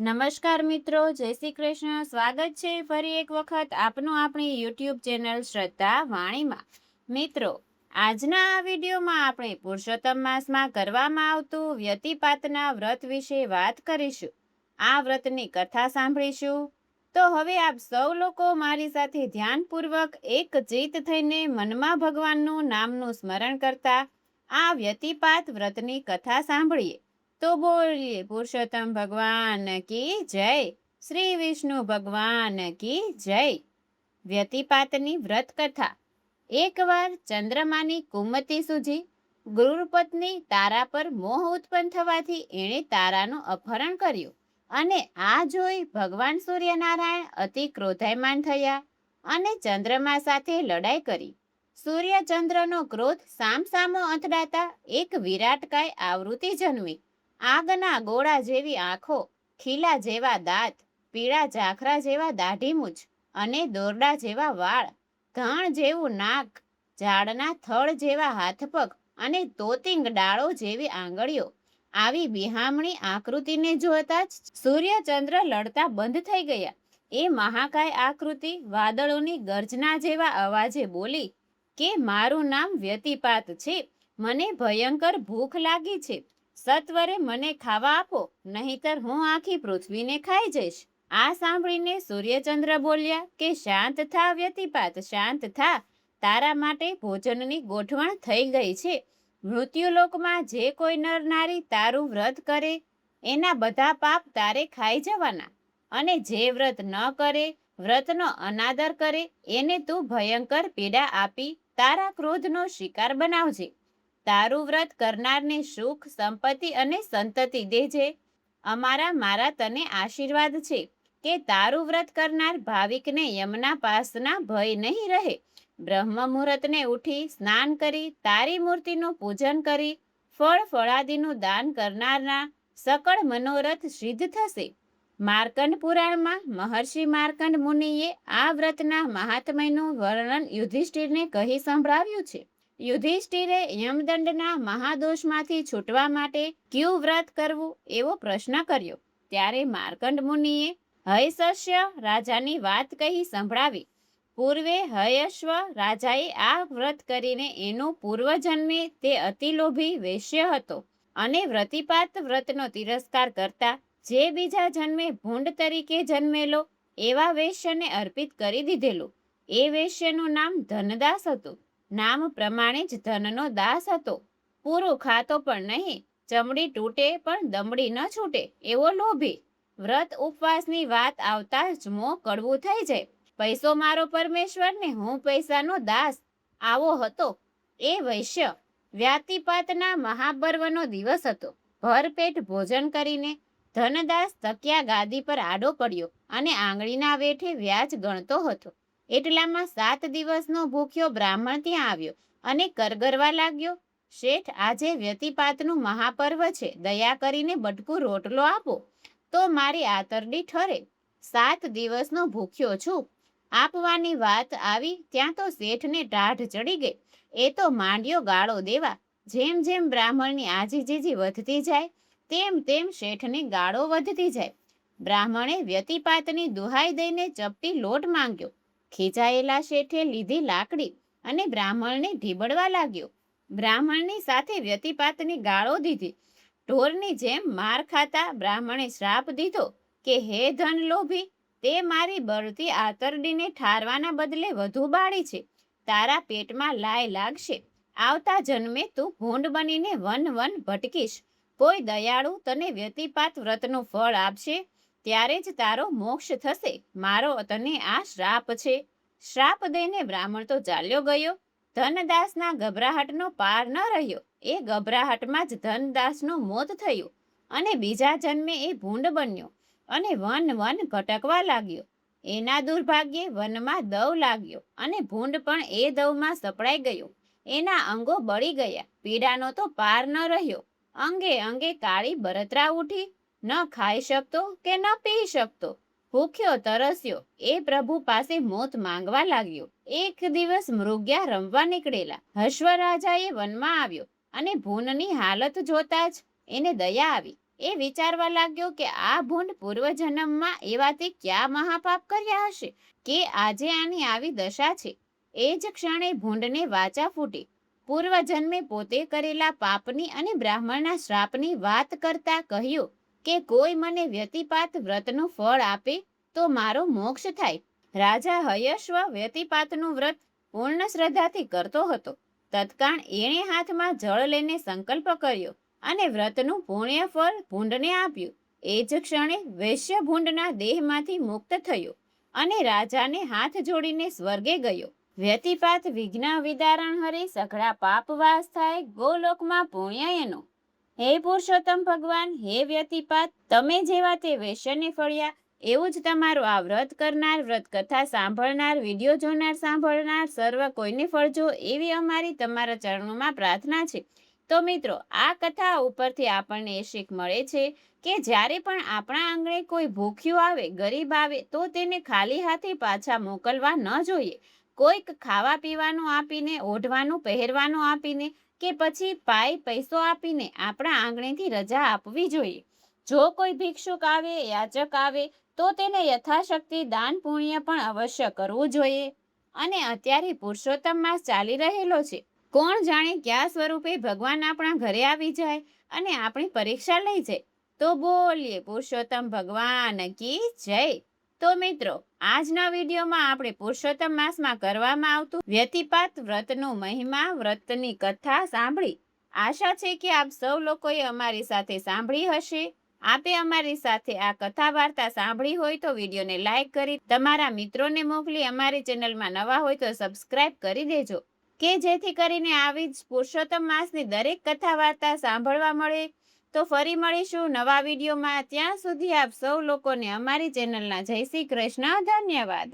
નમસ્કાર મિત્રો, જય શ્રી કૃષ્ણ. સ્વાગત છે ફરી એક વખત આપનું આપણી યુટ્યુબ ચેનલ શ્રદ્ધા વાણીમાં. મિત્રો, આજના આ વિડીયોમાં આપણે પુરુષોત્તમ માસમાં કરવામાં આવતું વ્યતિપાતના વ્રત વિશે વાત કરીશું. આ વ્રતની કથા સાંભળીશું. તો હવે આપ સૌ લોકો મારી સાથે ધ્યાનપૂર્વક એક ચિત્ત થઈને મનમાં ભગવાનનું નામનું સ્મરણ કરતા આ વ્યતિપાત વ્રતની કથા સાંભળીએ. તો બોલીએ પુરુષોત્તમ ભગવાન કી જય, શ્રી વિષ્ણુ ભગવાન કી જય. વ્યતિપાતની વ્રત કથા. એકવાર ચંદ્રમાની કુમતી સૂજી. ગુરુપત્ની તારા પર મોહ ઉત્પન્ન થવાથી એણે તારાનું અપહરણ કર્યું અને આ જોઈ ભગવાન સૂર્યનારાયણ અતિ ક્રોધાયમાન થયા અને ચંદ્રમા સાથે લડાઈ કરી. સૂર્યચંદ્રનો ક્રોધ સામસામો અથડાતા એક વિરાટકાય આવૃત્તિ જન્મી. આગના ગોળા જેવી આંખો, ખીલા જેવા દાંત, પીળા ઝાખરા જેવા દાઢીમૂછ અને દોરડા જેવા વાળ, ઘાણ જેવું નાક, ઝાડના થડ જેવા હાથપગ અને તોતિંગ ડાળો જેવી આંગળીઓ. આવી બિહામણી આકૃતિને જોતા જ સૂર્યચંદ્ર લડતા બંધ થઈ ગયા. એ મહાકાય આકૃતિ વાદળોની ગર્જના જેવા અવાજે બોલી કે મારું નામ વ્યતિપાત છે. મને ભયંકર ભૂખ લાગી છે. સત્વરે મને ખાવા આપો, નહીતર હું આખી પૃથ્વીને ખાઈ જઈશ. આ સાંભળીને સૂર્યચંદ્ર બોલ્યા કે શાંત થા વ્યતિપાત, શાંત થા. તારા માટે ભોજનની ગોઠવણ થઈ ગઈ છે. મૃત્યુલોકમાં જે કોઈ નર નારી તારું વ્રત કરે એના બધા પાપ તારે ખાઈ જવાના, અને જે વ્રત ન કરે, વ્રતનો અનાદર કરે, એને તું ભયંકર પીડા આપી તારા ક્રોધનો શિકાર બનાવજે. તારું વ્રત કરનારને સુખ, સંપત્તિ અને સંતતિ દેજે. મારા તને આશીર્વાદ છે કે તારું વ્રત કરનાર ભાવિકને યમના પાસના ભય નહીં રહે. બ્રહ્મ મુહૂર્તને ઉઠી સ્નાન કરી તારી મૂર્તિનું પૂજન કરી ફળ ફળાદિનું દાન કરનારના સકળ મનોરથ સિદ્ધ થશે. માર્કંડ પુરાણમાં મહર્ષિ માર્કંડ મુનિએ આ વ્રતના મહાત્મ્યનું વર્ણન યુધિષ્ઠિરને કહી સંભળાવ્યું છે. યુધિષ્ઠિરે યમદંડના મહાદોષમાંથી છૂટવા માટે ક્યુ વ્રત કરવું એવો પ્રશ્ન કર્યો. ત્યારે માર્કંડ મુનિએ હયશસ્ય રાજાની વાત કહી સંભળાવી. પૂર્વે હયશ્વ રાજાએ આ વ્રત કરીને એનું પૂર્વજન્મે તે અતિલોભી વૈશ્ય હતો અને વ્યતિપાત વ્રતનો તિરસ્કાર કરતા જે બીજા જન્મે ભૂંડ તરીકે જન્મેલો એવા વૈશ્યને અર્પિત કરી દીધેલું. એ વૈશ્યનું નામ ધનદાસ હતું. નામ પ્રમાણે જ ધનનો દાસ હતો. પૂરું ખાતો પણ નહીં, ચમડી તૂટે પણ દમડી ન છૂટે એવો લોભી. વ્રત ઉપવાસની વાત આવતા જ મોં કડવું થઈ જાય. પૈસો મારો પરમેશ્વર ને હું પૈસાનો દાસ, આવો હતો એ વૈશ્ય. વ્યતિપાતના મહાપર્વનો દિવસ હતો. ભરપેટ ભોજન કરીને ધનદાસ તકિયા ગાદી પર આડો પડ્યો અને આંગળીના વેઠે વ્યાજ ગણતો હતો. એટલામાં 7 દિવસનો ભૂખ્યો બ્રાહ્મણ ત્યાં આવ્યો અને કરગરવા લાગ્યો, શેઠ, આજે વ્યતિપાતનું મહાપર્વ છે. દયા કરીને બટકું રોટલો આપો તો મારી આતરડી ઠરે. 7 દિવસનો ભૂખ્યો છું. આપવાની વાત આવી ત્યાં તો શેઠને ટાઢ ચડી ગઈ. એ તો માંડ્યો ગાળો દેવા. જેમ જેમ બ્રાહ્મણની આજીજી વધતી જાય તેમ તેમ શેઠની ગાળો વધતી જાય. બ્રાહ્મણે વ્યતિપાતની દુહાઈ દઈને ચપટી લોટ માંગ્યો. ખીજાયેલા શેઠે લીધી લાકડી અને બ્રાહ્મણને ઢીબડવા લાગ્યો. બ્રાહ્મણની સાથે વ્યતિપાતની ગાળો દીધી. ઢોરની જેમ માર ખાતા બ્રાહ્મણે શ્રાપ દીધો કે હે ધન લોભી, તે મારી બળતી આતરડીને ઠારવાના બદલે વધુ બાળી છે. તારા પેટમાં લાય લાગશે. આવતા જન્મે તું ભૂંડ બનીને વન વન ભટકીશ. કોઈ દયાળુ તને વ્યતિપાત વ્રતનું ફળ આપશે ત્યારે જ તારો મોક્ષ થશે. મારો તને આ શ્રાપ છે. શ્રાપ દઈને બ્રાહ્મણ તો ચાલ્યો ગયો. ધનદાસના ગભરાહટનો પાર ન રહ્યો. એ ગભરાહટમાં જ ધનદાસનું મોત થયું અને બીજા જન્મે એ ભૂંડ બન્યો અને વન વન ભટકવા લાગ્યો. એના દુર્ભાગ્યે વનમાં દવ લાગ્યો અને ભૂંડ પણ એ દવમાં સપડાઈ ગયો. એના અંગો બળી ગયા. પીડાનો તો પાર ન રહ્યો. અંગે અંગે કાળી બળતરા ઉઠી. ન ખાઈ શકતો કે ન પી શકતો. ભૂખ્યો તરસ્યો. એ પ્રભુ પાસે મોત માંગવા લાગ્યો. એક દિવસ મૃગ્યા રમવા નીકળેલા. હર્ષરાજાએ વનમાં આવ્યો અને ભૂનની હાલત જોતા જ એને દયા આવી. એ વિચારવા લાગ્યો કે આ ભૂંડ પૂર્વજન્મમાં એવા તે ક્યાં મહાપાપ કર્યા હશે કે આજે આની આવી દશા છે. એ જ ક્ષણે ભૂંડને વાચા ફૂટી. પૂર્વજન્મે પોતે કરેલા પાપની અને બ્રાહ્મણના શ્રાપની વાત કરતા કહ્યું કે કોઈ મને વ્યતિપાત વ્રતનું ફળ આપે તો મારો મોક્ષ થાય. રાજા હયશ્વ વ્યતિપાતનું વ્રત પૂર્ણ શ્રદ્ધાથી કરતો હતો. તત્કાળ એણે હાથમાં જળ લઈને સંકલ્પ કર્યો અને વ્રતનું પુણ્ય ફળ ભૂંડને આપ્યું. એ જ ક્ષણે વૈશ્ય ભૂંડના દેહમાંથી મુક્ત થયો અને રાજાને હાથ જોડીને સ્વર્ગે ગયો. વ્યતિપાત વિઘ્ન વિદારણ હરે, સઘળા પાપ વાસ થાય, ગોલોકમાં પુણ્ય એનો. હે પુરુષોત્તમ ભગવાન, હે વ્યતિપાત, તમે જેવા તે વૈશ્યને ફળ્યા એવું જ તમારું આ વ્રત કરનાર, વ્રત કથા સાંભળનાર, વિડીયો જોનાર સાંભળનાર સર્વ કોઈને ફળજો એવી અમારી તમારા ચરણોમાં પ્રાર્થના છે. તો મિત્રો, આ કથા ઉપરથી આપણને એ શીખ મળે છે કે જ્યારે પણ આપણા આંગણે કોઈ ભૂખ્યું આવે, ગરીબ આવે તો તેને ખાલી હાથે પાછા મોકલવા ન જોઈએ. કોઈક ખાવા પીવાનું આપીને, ઓઢવાનું પહેરવાનું આપીને કે પછી પૈસો આપીને આપણા આંગણેથી રજા આપવી જોઈએ. જો કોઈ ભિક્ષુક આવે, યાચક આવે તો તેને યથાશક્તિ દાન પુણ્ય પણ અવશ્ય કરવું જોઈએ. અને અત્યારે પુરુષોત્તમ માસ ચાલી રહેલો છે. કોણ જાણે કયા સ્વરૂપે ભગવાન આપણા ઘરે આવી જાય અને આપણી પરીક્ષા લઈ જાય. તો બોલીએ પુરુષોત્તમ ભગવાન કી જય. તો મિત્રો, આજના વિડીયોમાં આપણે પુરુષોત્તમ માસમાં કરવામાં આવતું વ્યતિપાત વ્રતનો મહિમા, વ્રતની કથા સાંભળી. આશા છે કે આપ સૌ લોકોએ અમારી સાથે સાંભળી હશે. આપે અમારી સાથે આ કથા વાર્તા સાંભળી હોય તો વિડીયોને લાઈક કરી તમારા મિત્રોને મોકલી, અમારી ચેનલમાં નવા હોય તો સબસ્ક્રાઇબ કરી દેજો કે જેથી કરીને આવી જ પુરુષોત્તમ માસની દરેક કથા વાર્તા સાંભળવા મળે. તો ફરી મળીશું નવા વિડીયોમાં. ત્યાં સુધી આપ સૌ લોકોને અમારી ચેનલના જય શ્રી કૃષ્ણ. ધન્યવાદ.